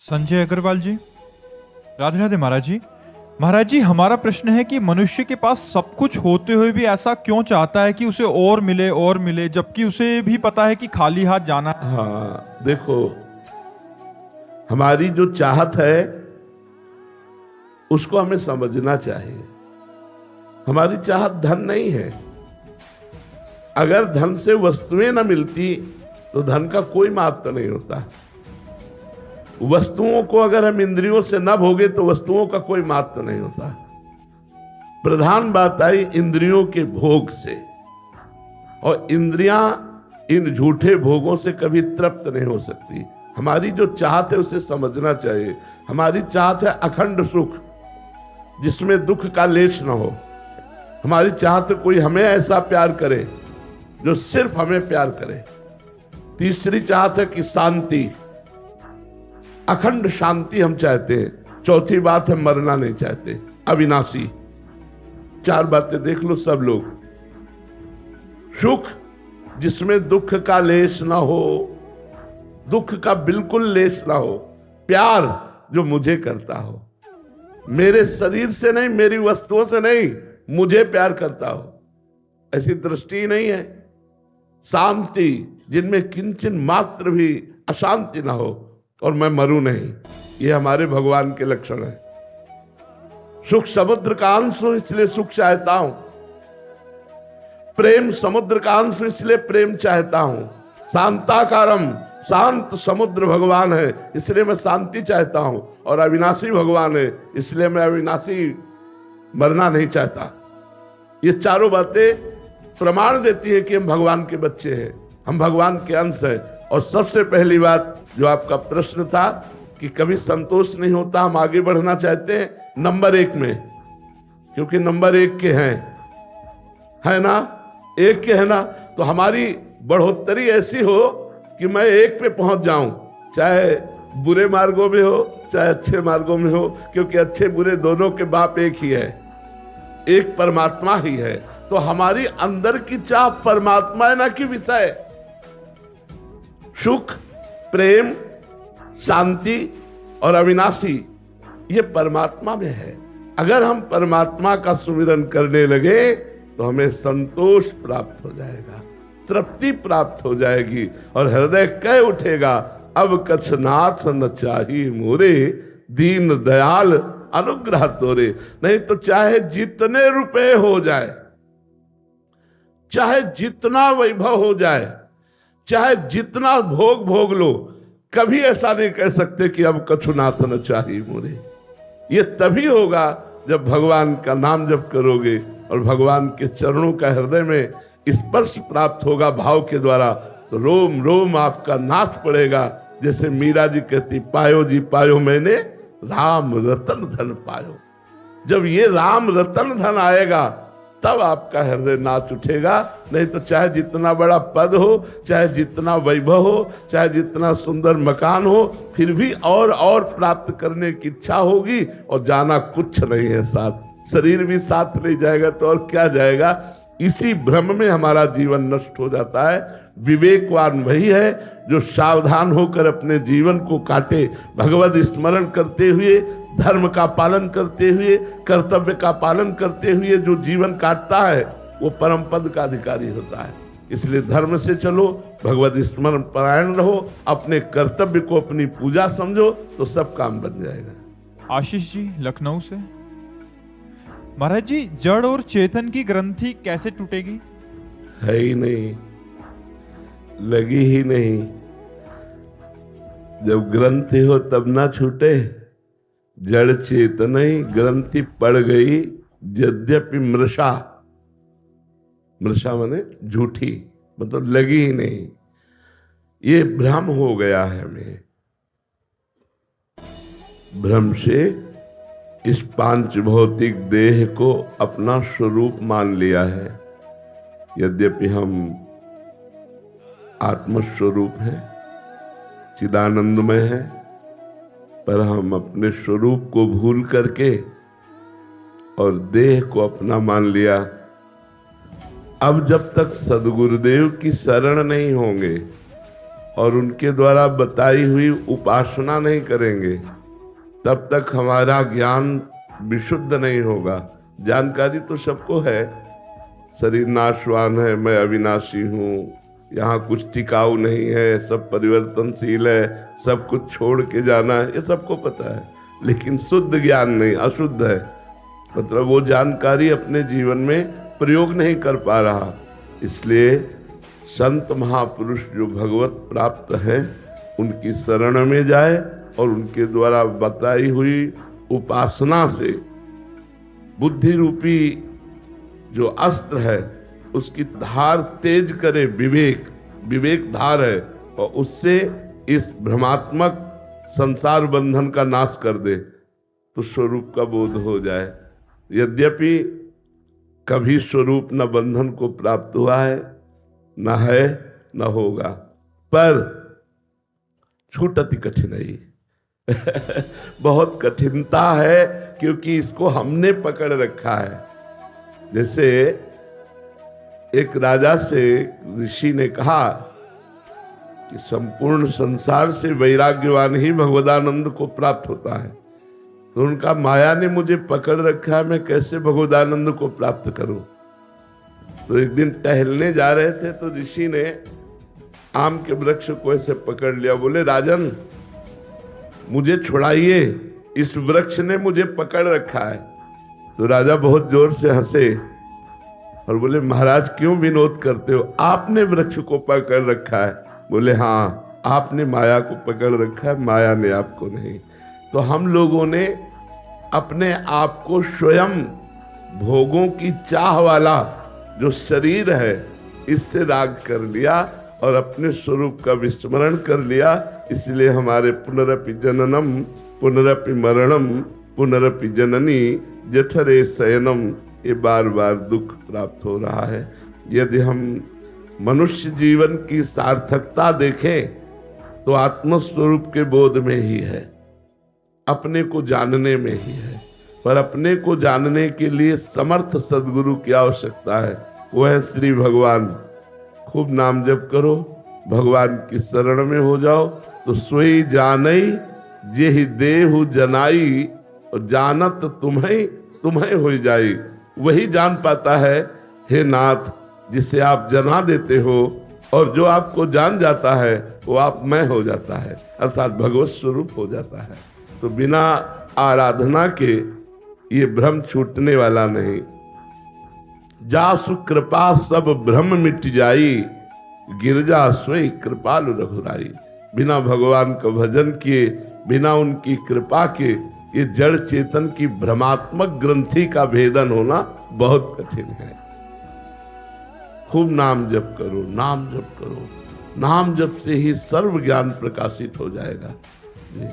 संजय अग्रवाल जी। राधे राधे महाराज जी। महाराज जी, हमारा प्रश्न है कि मनुष्य के पास सब कुछ होते हुए भी ऐसा क्यों चाहता है कि उसे और मिले, जबकि उसे भी पता है कि खाली हाथ जाना है। हाँ, देखो, हमारी जो चाहत है उसको हमें समझना चाहिए। हमारी चाहत धन नहीं है। अगर धन से वस्तुएं न मिलती तो धन का कोई महत्व नहीं होता। वस्तुओं को अगर हम इंद्रियों से न भोगे तो वस्तुओं का कोई महत्व नहीं होता। प्रधान बात आई इंद्रियों के भोग से, और इंद्रियां इन झूठे भोगों से कभी तृप्त नहीं हो सकती। हमारी जो चाहत है उसे समझना चाहिए। हमारी चाहत है अखंड सुख जिसमें दुख का लेश न हो। हमारी चाहत है कोई हमें ऐसा प्यार करे जो सिर्फ हमें प्यार करे। तीसरी चाहत है कि शांति, अखंड शांति हम चाहते हैं। चौथी बात है मरना नहीं चाहते, अविनाशी। चार बातें देख लो सब लोग। सुख जिसमें दुख का लेश ना हो, दुख का बिल्कुल लेश ना हो। प्यार जो मुझे करता हो, मेरे शरीर से नहीं, मेरी वस्तुओं से नहीं, मुझे प्यार करता हो, ऐसी दृष्टि नहीं है। शांति जिनमें किंचन मात्र भी अशांति ना हो, और मैं मरूं नहीं, ये हमारे भगवान के लक्षण है। सुख समुद्र का अंश हूं इसलिए सुख चाहता हूं। प्रेम समुद्र का अंश हूं इसलिए प्रेम चाहता हूं। शांताकारम, शांत समुद्र भगवान है इसलिए मैं शांति चाहता हूं। और अविनाशी भगवान है इसलिए मैं अविनाशी मरना नहीं चाहता। ये चारों बातें प्रमाण देती है कि हम भगवान के बच्चे हैं, हम भगवान के अंश हैं। और सबसे पहली बात जो आपका प्रश्न था कि कभी संतोष नहीं होता, हम आगे बढ़ना चाहते हैं नंबर 1 में, क्योंकि नंबर 1 के है ना, 1 के है ना, तो हमारी बढ़ोतरी ऐसी हो कि मैं 1 पे पहुंच जाऊं, चाहे बुरे मार्गों में हो चाहे अच्छे मार्गों में हो, क्योंकि अच्छे बुरे दोनों के बाप एक ही है, एक परमात्मा ही है। तो हमारी अंदर की चाह परमात्मा है ना कि विषय। सुख, प्रेम, शांति और अविनाशी ये परमात्मा में है। अगर हम परमात्मा का सुमिरन करने लगे तो हमें संतोष प्राप्त हो जाएगा, तृप्ति प्राप्त हो जाएगी, और हृदय कह उठेगा अब कछ नाथ न चाही मोरे, दीन दयाल अनुग्रह तोरे। नहीं तो चाहे जितने रुपए हो जाए, चाहे जितना वैभव हो जाए, चाहे जितना भोग भोग लो, कभी ऐसा नहीं कह सकते कि अब कछु नाथ न चाही मोरे। ये तभी होगा जब भगवान का नाम जप करोगे और भगवान के चरणों का हृदय में स्पर्श प्राप्त होगा भाव के द्वारा, तो रोम रोम आपका नाथ पड़ेगा। जैसे मीरा जी कहती, पायो जी पायो मैंने राम रतन धन पायो। जब ये राम रतन धन आएगा तब आपका हृदय नाच उठेगा। नहीं तो चाहे जितना बड़ा पद हो, चाहे जितना वैभव हो, चाहे जितना सुंदर मकान हो, फिर भी और प्राप्त करने की इच्छा होगी और जाना कुछ नहीं है साथ। शरीर भी साथ नहीं जाएगा तो और क्या जाएगा। इसी भ्रम में हमारा जीवन नष्ट हो जाता है। विवेकवान वही है जो सावधान होकर अपने जीवन को काटे, भगवत स्मरण करते हुए, धर्म का पालन करते हुए, कर्तव्य का पालन करते हुए जो जीवन काटता है वो परम पद का अधिकारी होता है। इसलिए धर्म से चलो, भगवत स्मरण परायण रहो, अपने कर्तव्य को अपनी पूजा समझो, तो सब काम बन जाएगा। आशीष जी लखनऊ से। महाराज जी, जड़ और चेतन की ग्रंथि कैसे टूटेगी? है ही नहीं, लगी ही नहीं। जब ग्रंथि हो तब ना छूटे। जड़ चेतन ही ग्रंथि पड़ गई, यद्यपि मृषा, मृषा माने झूठी, मतलब लगी ही नहीं। ये भ्रम हो गया है हमें। भ्रम से इस पांच भौतिक देह को अपना स्वरूप मान लिया है। यद्यपि हम आत्मस्वरूप हैं, चिदानंदमय है, पर हम अपने स्वरूप को भूल करके और देह को अपना मान लिया। अब जब तक सदगुरुदेव की शरण नहीं होंगे और उनके द्वारा बताई हुई उपासना नहीं करेंगे तब तक हमारा ज्ञान विशुद्ध नहीं होगा। जानकारी तो सबको है, शरीर नाशवान है, मैं अविनाशी हूँ, यहाँ कुछ टिकाऊ नहीं है, सब परिवर्तनशील है, सब कुछ छोड़ के जाना है, ये सबको पता है। लेकिन शुद्ध ज्ञान नहीं, अशुद्ध है, मतलब वो जानकारी अपने जीवन में प्रयोग नहीं कर पा रहा। इसलिए संत महापुरुष जो भगवत प्राप्त हैं उनकी शरण में जाए और उनके द्वारा बताई हुई उपासना से बुद्धि रूपी जो अस्त्र है उसकी धार तेज करे। विवेक धार है और उससे इस भ्रमात्मक संसार बंधन का नाश कर दे तो स्वरूप का बोध हो जाए। यद्यपि कभी स्वरूप न बंधन को प्राप्त हुआ है, न है न होगा, पर छूटति कठिनाई बहुत कठिनता है, क्योंकि इसको हमने पकड़ रखा है। जैसे एक राजा से ऋषि ने कहा कि संपूर्ण संसार से वैराग्यवान ही भगवदानंद को प्राप्त होता है, तो उनका माया ने मुझे पकड़ रखा है, मैं कैसे भगवदानंद को प्राप्त करूं। तो एक दिन टहलने जा रहे थे तो ऋषि ने आम के वृक्ष को ऐसे पकड़ लिया, बोले राजन मुझे छुड़ाइए, इस वृक्ष ने मुझे पकड़ रखा है। तो राजा बहुत जोर से हंसे और बोले महाराज क्यों विनोद करते हो, आपने वृक्ष को पकड़ रखा है। बोले हाँ, आपने माया को पकड़ रखा है, माया ने आपको नहीं। तो हम लोगों ने अपने आप को स्वयं भोगों की चाह वाला जो शरीर है इससे राग कर लिया और अपने स्वरूप का विस्मरण कर लिया। इसलिए हमारे पुनरपि जननम पुनरपि मरणम पुनरपि जननी जठरे शयनम, ये बार बार दुख प्राप्त हो रहा है। यदि हम मनुष्य जीवन की सार्थकता देखें तो आत्मस्वरूप के बोध में ही है, अपने को जानने में ही है। पर अपने को जानने के लिए समर्थ सद्गुरु की आवश्यकता है, वो है श्री भगवान। खूब नाम जप करो, भगवान की शरण में हो जाओ तो सोई जानई जे ही देहु जनाई, और जानत तुम्हें हो जाई। वही जान पाता है हे नाथ जिसे आप जना देते हो, और जो आपको जान जाता है वो आप मैं हो जाता है, अर्थात भगवत स्वरूप हो जाता है। तो बिना आराधना के ये भ्रम छूटने वाला नहीं। जासु कृपा सब भ्रम मिट जाई, गिरजा सोई कृपालु रघुराई। बिना भगवान का भजन किए, बिना उनकी कृपा के ये जड़ चेतन की भ्रमात्मक ग्रंथि का भेदन होना बहुत कठिन है। खूब नाम जप करो, नाम जप करो, नाम जप से ही सर्व ज्ञान प्रकाशित हो जाएगा। जी।